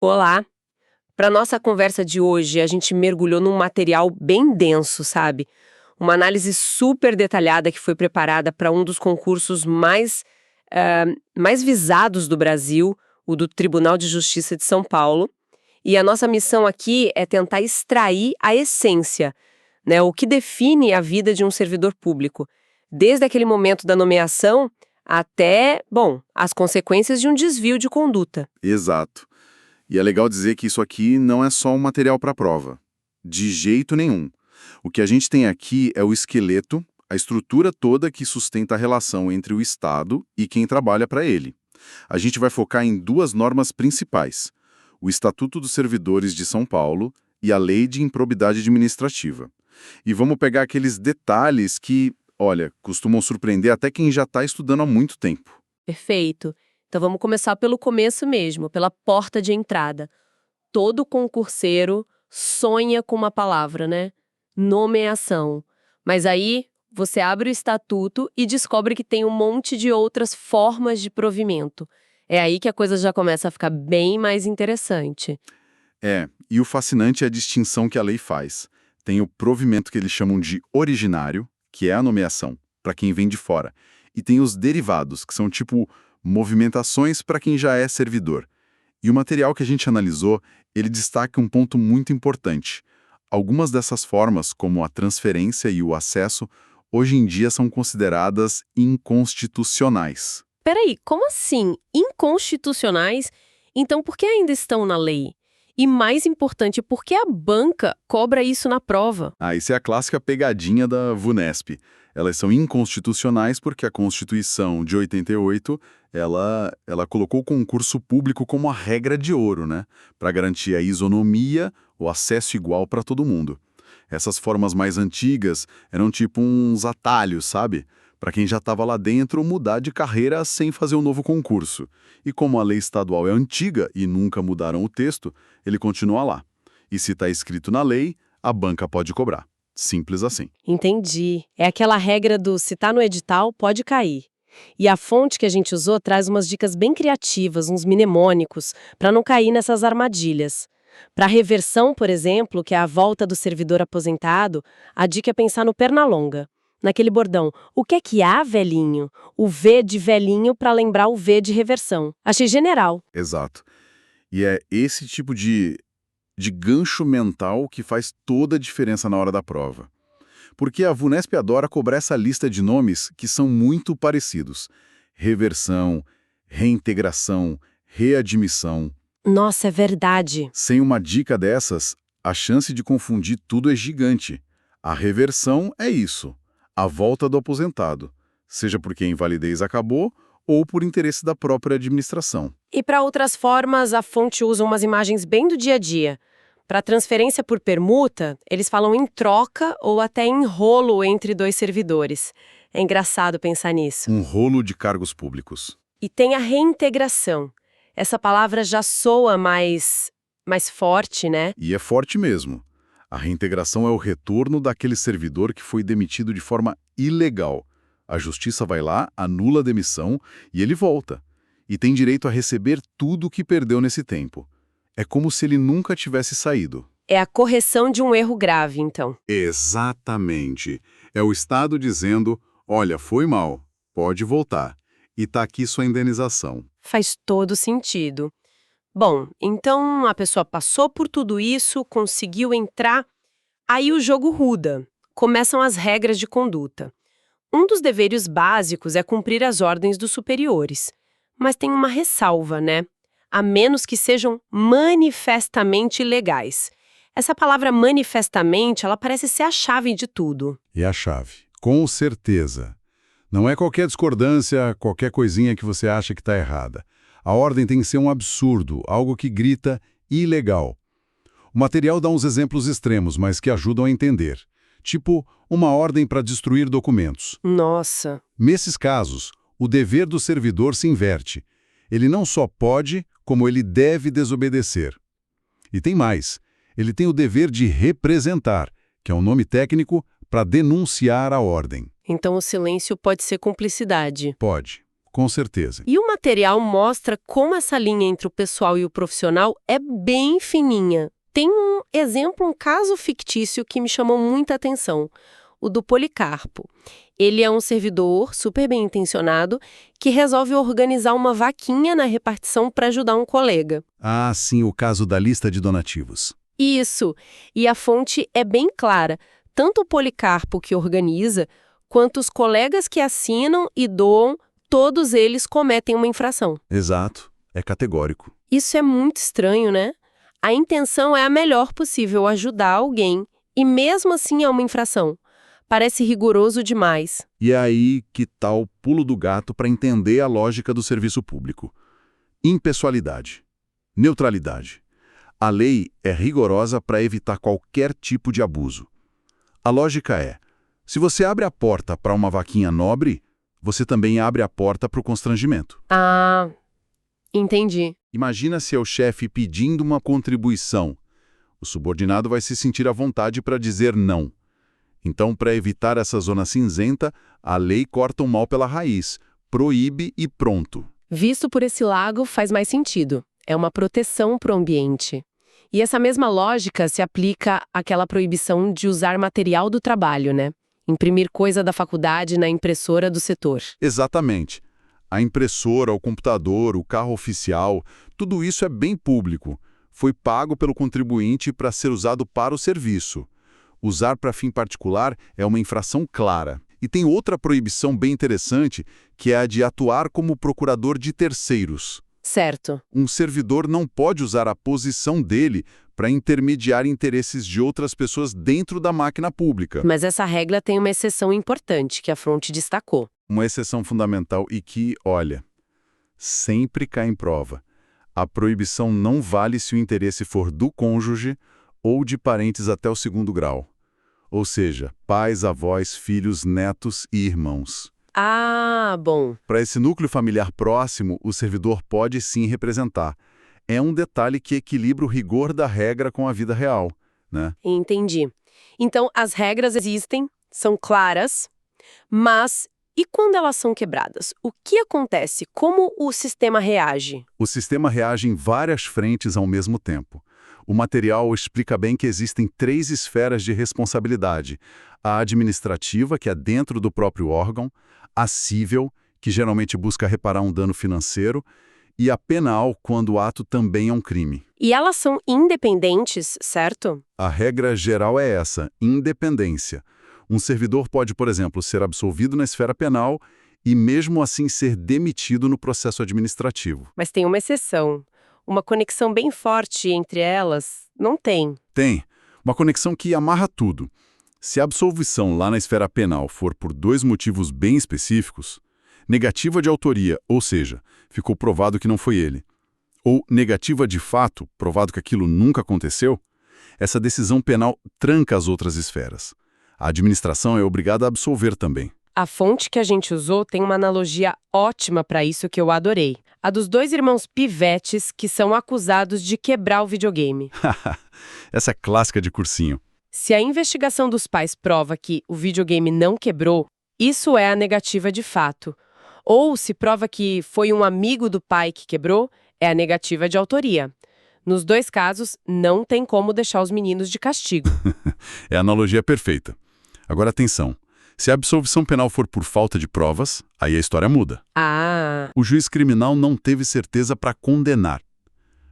Olá! Para nossa conversa de hoje, a gente mergulhou num material bem denso, sabe? Uma análise super detalhada que foi preparada para um dos concursos mais visados do Brasil, o do Tribunal de Justiça de São Paulo. E a nossa missão aqui é tentar extrair a essência, né? O que define a vida de um servidor público, desde aquele momento da nomeação até, bom, as consequências de um desvio de conduta. Exato. E é legal dizer que isso aqui não é só um material para prova. De jeito nenhum. O que a gente tem aqui é o esqueleto, a estrutura toda que sustenta a relação entre o Estado e quem trabalha para ele. A gente vai focar em duas normas principais: o Estatuto dos Servidores de São Paulo e a Lei de Improbidade Administrativa. E vamos pegar aqueles detalhes que, olha, costumam surpreender até quem já está estudando há muito tempo. Perfeito. Então vamos começar pelo começo mesmo, pela porta de entrada. Todo concurseiro sonha com uma palavra, né? Nomeação. Mas aí você abre o estatuto e descobre que tem um monte de outras formas de provimento. É aí que a coisa já começa a ficar bem mais interessante. E o fascinante é a distinção que a lei faz. Tem o provimento que eles chamam de originário, que é a nomeação, para quem vem de fora. E tem os derivados, que são tipo movimentações para quem já é servidor. E o material que a gente analisou, ele destaca um ponto muito importante. Algumas dessas formas, como a transferência e o acesso, hoje em dia são consideradas inconstitucionais. Peraí, como assim? Inconstitucionais? Então por que ainda estão na lei? E mais importante, por que a banca cobra isso na prova? Isso é a clássica pegadinha da VUNESP. Elas são inconstitucionais porque a Constituição de 88, ela colocou o concurso público como a regra de ouro, né? Para garantir a isonomia, o acesso igual para todo mundo. Essas formas mais antigas eram tipo uns atalhos, sabe? Para quem já estava lá dentro mudar de carreira sem fazer um novo concurso. E como a lei estadual é antiga e nunca mudaram o texto, ele continua lá. E se está escrito na lei, a banca pode cobrar. Simples assim. Entendi. É aquela regra do se tá no edital, pode cair. E a fonte que a gente usou traz umas dicas bem criativas, uns mnemônicos, para não cair nessas armadilhas. Para reversão, por exemplo, que é a volta do servidor aposentado, a dica é pensar no Pernalonga. Naquele bordão, o que é que há, velhinho? O V de velhinho para lembrar o V de reversão. Achei general. Exato. E é esse tipo de gancho mental que faz toda a diferença na hora da prova. Porque a VUNESP adora cobrar essa lista de nomes que são muito parecidos. Reversão, reintegração, readmissão. Nossa, é verdade. Sem uma dica dessas, a chance de confundir tudo é gigante. A reversão é isso, a volta do aposentado, seja porque a invalidez acabou ou por interesse da própria administração. E para outras formas, a fonte usa umas imagens bem do dia a dia. Para transferência por permuta, eles falam em troca ou até em rolo entre dois servidores. É engraçado pensar nisso. Um rolo de cargos públicos. E tem a reintegração. Essa palavra já soa mais forte, né? E é forte mesmo. A reintegração é o retorno daquele servidor que foi demitido de forma ilegal. A justiça vai lá, anula a demissão e ele volta. E tem direito a receber tudo o que perdeu nesse tempo. É como se ele nunca tivesse saído. É a correção de um erro grave, então. Exatamente. É o Estado dizendo, olha, foi mal, pode voltar. E tá aqui sua indenização. Faz todo sentido. Bom, então a pessoa passou por tudo isso, conseguiu entrar, aí o jogo ruda. Começam as regras de conduta. Um dos deveres básicos é cumprir as ordens dos superiores. Mas tem uma ressalva, né? A menos que sejam manifestamente ilegais. Essa palavra manifestamente, ela parece ser a chave de tudo. É a chave, com certeza. Não é qualquer discordância, qualquer coisinha que você acha que está errada. A ordem tem que ser um absurdo, algo que grita ilegal. O material dá uns exemplos extremos, mas que ajudam a entender. Tipo, uma ordem para destruir documentos. Nossa! Nesses casos, o dever do servidor se inverte. Ele não só pode, como ele deve desobedecer. E tem mais. Ele tem o dever de representar, que é um nome técnico para denunciar a ordem. Então o silêncio pode ser cumplicidade. Pode. Com certeza. E o material mostra como essa linha entre o pessoal e o profissional é bem fininha. Tem um exemplo, um caso fictício que me chamou muita atenção, o do Policarpo. Ele é um servidor super bem intencionado que resolve organizar uma vaquinha na repartição para ajudar um colega. Ah, sim, o caso da lista de donativos. Isso. E a fonte é bem clara. Tanto o Policarpo que organiza, quanto os colegas que assinam e doam, todos eles cometem uma infração. Exato. É categórico. Isso é muito estranho, né? A intenção é a melhor possível, ajudar alguém, e mesmo assim é uma infração. Parece rigoroso demais. E é aí que tá o pulo do gato para entender a lógica do serviço público. Impessoalidade. Neutralidade. A lei é rigorosa para evitar qualquer tipo de abuso. A lógica é, se você abre a porta para uma vaquinha nobre, você também abre a porta para o constrangimento. Ah, entendi. Imagina se é o chefe pedindo uma contribuição. O subordinado vai se sentir à vontade para dizer não. Então, para evitar essa zona cinzenta, a lei corta o mal pela raiz, proíbe e pronto. Visto por esse lado, faz mais sentido. É uma proteção para o ambiente. E essa mesma lógica se aplica àquela proibição de usar material do trabalho, né? Imprimir coisa da faculdade na impressora do setor. Exatamente. A impressora, o computador, o carro oficial, tudo isso é bem público. Foi pago pelo contribuinte para ser usado para o serviço. Usar para fim particular é uma infração clara. E tem outra proibição bem interessante, que é a de atuar como procurador de terceiros. Certo. Um servidor não pode usar a posição dele para intermediar interesses de outras pessoas dentro da máquina pública. Mas essa regra tem uma exceção importante que a fonte destacou. Uma exceção fundamental e que, olha, sempre cai em prova. A proibição não vale se o interesse for do cônjuge ou de parentes até o 2º grau. Ou seja, pais, avós, filhos, netos e irmãos. Ah, bom. Para esse núcleo familiar próximo, o servidor pode sim representar. É um detalhe que equilibra o rigor da regra com a vida real, né? Entendi. Então, as regras existem, são claras, mas e quando elas são quebradas? O que acontece? Como o sistema reage? O sistema reage em várias frentes ao mesmo tempo. O material explica bem que existem 3 esferas de responsabilidade. A administrativa, que é dentro do próprio órgão, a civil, que geralmente busca reparar um dano financeiro, e a penal, quando o ato também é um crime. E elas são independentes, certo? A regra geral é essa, independência. Um servidor pode, por exemplo, ser absolvido na esfera penal e mesmo assim ser demitido no processo administrativo. Mas tem uma exceção. Uma conexão bem forte entre elas não tem. Tem. Uma conexão que amarra tudo. Se a absolvição lá na esfera penal for por 2 motivos bem específicos, negativa de autoria, ou seja, ficou provado que não foi ele, ou negativa de fato, provado que aquilo nunca aconteceu, essa decisão penal tranca as outras esferas. A administração é obrigada a absolver também. A fonte que a gente usou tem uma analogia ótima para isso que eu adorei. A dos 2 irmãos pivetes que são acusados de quebrar o videogame. Essa é clássica de cursinho. Se a investigação dos pais prova que o videogame não quebrou, isso é a negativa de fato. Ou se prova que foi um amigo do pai que quebrou, é a negativa de autoria. Nos 2 casos, não tem como deixar os meninos de castigo. É a analogia perfeita. Agora atenção. Se a absolvição penal for por falta de provas, aí a história muda. Ah, O juiz criminal não teve certeza para condenar.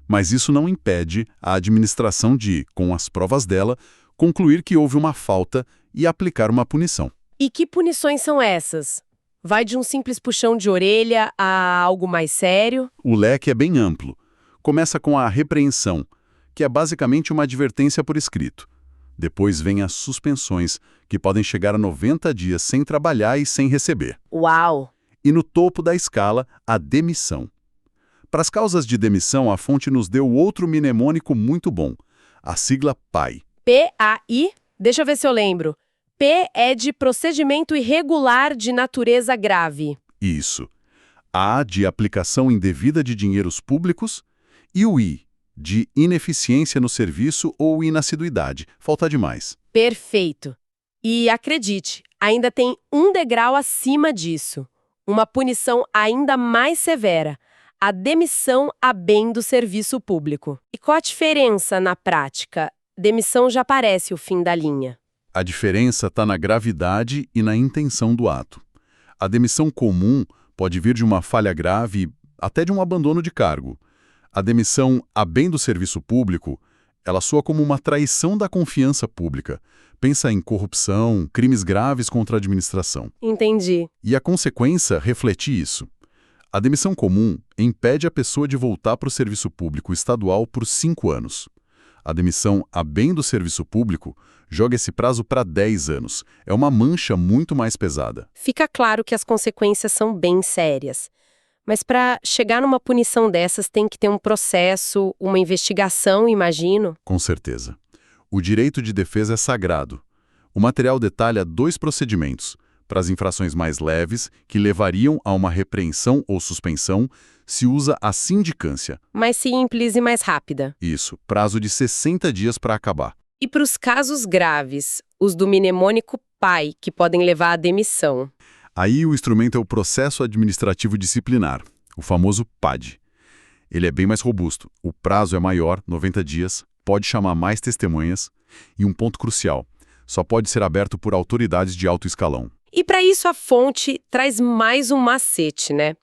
Mas isso não impede a administração de, com as provas dela, concluir que houve uma falta e aplicar uma punição. e que punições são essas? Vai de um simples puxão de orelha a algo mais sério? O leque é bem amplo. Começa com a repreensão, que é basicamente uma advertência por escrito. Depois vem as suspensões, que podem chegar a 90 dias sem trabalhar e sem receber. Uau! E no topo da escala, a demissão. Para as causas de demissão, a fonte nos deu outro mnemônico muito bom, a sigla PAI. P-A-I? Deixa eu ver se eu lembro. P é de procedimento irregular de natureza grave. Isso. A de aplicação indevida de dinheiros públicos e o I de ineficiência no serviço ou inassiduidade. Falta demais. Perfeito. E acredite, ainda tem um degrau acima disso. uma punição ainda mais severa, a demissão a bem do serviço público. E qual a diferença na prática? Demissão já parece o fim da linha. A diferença está na gravidade e na intenção do ato. A demissão comum pode vir de uma falha grave, até de um abandono de cargo. A demissão a bem do serviço público, ela soa como uma traição da confiança pública. Pensa em corrupção, crimes graves contra a administração. Entendi. E a consequência reflete isso. A demissão comum impede a pessoa de voltar para o serviço público estadual por 5 anos. A demissão a bem do serviço público joga esse prazo para 10 anos. É uma mancha muito mais pesada. Fica claro que as consequências são bem sérias. Mas para chegar numa punição dessas tem que ter um processo, uma investigação, imagino. Com certeza. O direito de defesa é sagrado. O material detalha 2 procedimentos. Para as infrações mais leves, que levariam a uma repreensão ou suspensão, se usa a sindicância. Mais simples e mais rápida. Isso, prazo de 60 dias para acabar. E para os casos graves, os do mnemônico PAI, que podem levar à demissão. Aí o instrumento é o processo administrativo disciplinar, o famoso PAD. Ele é bem mais robusto, o prazo é maior, 90 dias, pode chamar mais testemunhas e um ponto crucial, só pode ser aberto por autoridades de alto escalão. E para isso a fonte traz mais um macete, né?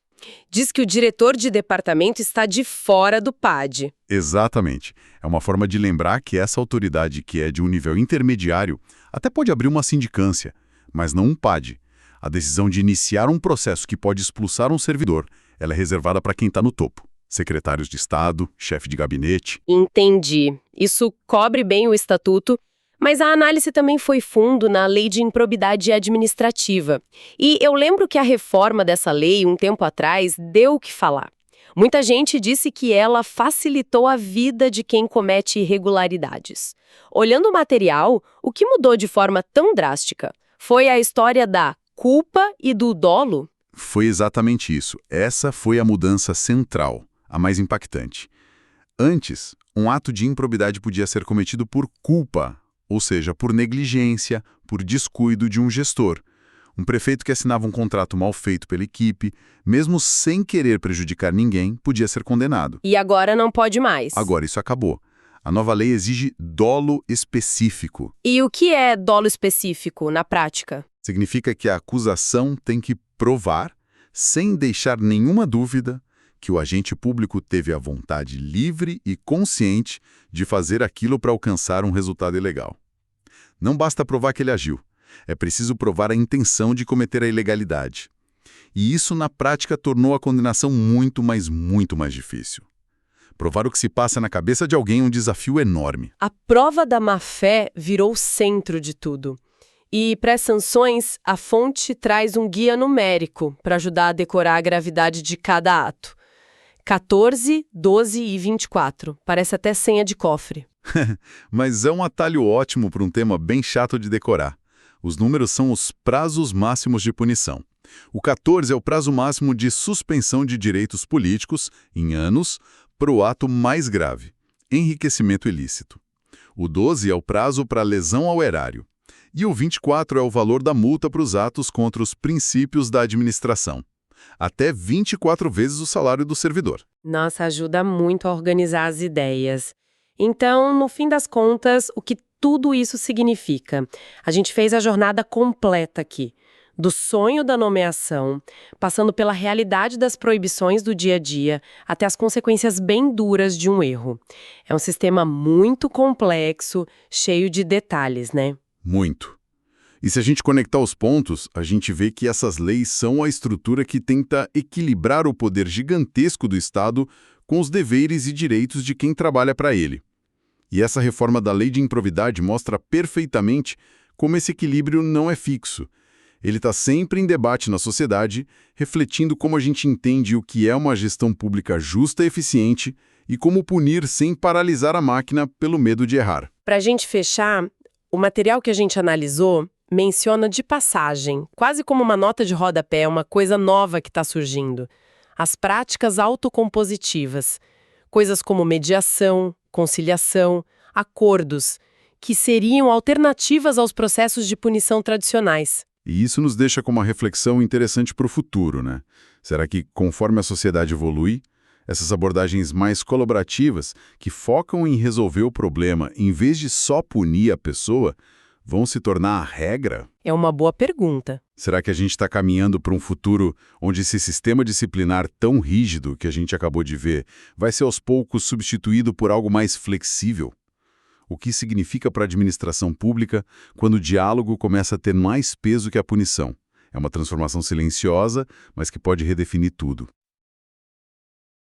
Diz que o diretor de departamento está de fora do PAD. Exatamente. É uma forma de lembrar que essa autoridade, que é de um nível intermediário, até pode abrir uma sindicância, mas não um PAD. A decisão de iniciar um processo que pode expulsar um servidor, ela é reservada para quem está no topo. Secretários de Estado, chefe de gabinete. Entendi. Isso cobre bem o estatuto, mas a análise também foi fundo na Lei de Improbidade Administrativa. E eu lembro que a reforma dessa lei, um tempo atrás, deu o que falar. Muita gente disse que ela facilitou a vida de quem comete irregularidades. Olhando o material, o que mudou de forma tão drástica foi a história da culpa e do dolo? Foi exatamente isso. Essa foi a mudança central, a mais impactante. Antes, um ato de improbidade podia ser cometido por culpa, ou seja, por negligência, por descuido de um gestor. Um prefeito que assinava um contrato mal feito pela equipe, mesmo sem querer prejudicar ninguém, podia ser condenado. E agora não pode mais. Agora isso acabou. A nova lei exige dolo específico. E o que é dolo específico na prática? Significa que a acusação tem que provar, sem deixar nenhuma dúvida, que o agente público teve a vontade livre e consciente de fazer aquilo para alcançar um resultado ilegal. Não basta provar que ele agiu. É preciso provar a intenção de cometer a ilegalidade. E isso, na prática, tornou a condenação muito mais difícil. Provar o que se passa na cabeça de alguém é um desafio enorme. A prova da má-fé virou o centro de tudo. E para as sanções, a fonte traz um guia numérico para ajudar a decorar a gravidade de cada ato. 14, 12 e 24. Parece até senha de cofre. Mas é um atalho ótimo para um tema bem chato de decorar. Os números são os prazos máximos de punição. O 14 é o prazo máximo de suspensão de direitos políticos, em anos, para o ato mais grave, enriquecimento ilícito. O 12 é o prazo para lesão ao erário. E o 24 é o valor da multa para os atos contra os princípios da administração. Até 24 vezes o salário do servidor. Nossa, ajuda muito a organizar as ideias. Então, no fim das contas, o que tudo isso significa? A gente fez a jornada completa aqui. Do sonho da nomeação, passando pela realidade das proibições do dia a dia, até as consequências bem duras de um erro. É um sistema muito complexo, cheio de detalhes, né? Muito. E se a gente conectar os pontos, a gente vê que essas leis são a estrutura que tenta equilibrar o poder gigantesco do Estado com os deveres e direitos de quem trabalha para ele. E essa reforma da Lei de Improbidade mostra perfeitamente como esse equilíbrio não é fixo. Ele está sempre em debate na sociedade, refletindo como a gente entende o que é uma gestão pública justa e eficiente e como punir sem paralisar a máquina pelo medo de errar. Para a gente fechar, o material que a gente analisou menciona de passagem, quase como uma nota de rodapé, uma coisa nova que está surgindo. As práticas autocompositivas, coisas como mediação, conciliação, acordos, que seriam alternativas aos processos de punição tradicionais. E isso nos deixa com uma reflexão interessante para o futuro, né? Será que, conforme a sociedade evolui, essas abordagens mais colaborativas, que focam em resolver o problema em vez de só punir a pessoa, vão se tornar a regra? É uma boa pergunta. Será que a gente está caminhando para um futuro onde esse sistema disciplinar tão rígido que a gente acabou de ver vai ser aos poucos substituído por algo mais flexível? O que significa para a administração pública quando o diálogo começa a ter mais peso que a punição? É uma transformação silenciosa, mas que pode redefinir tudo.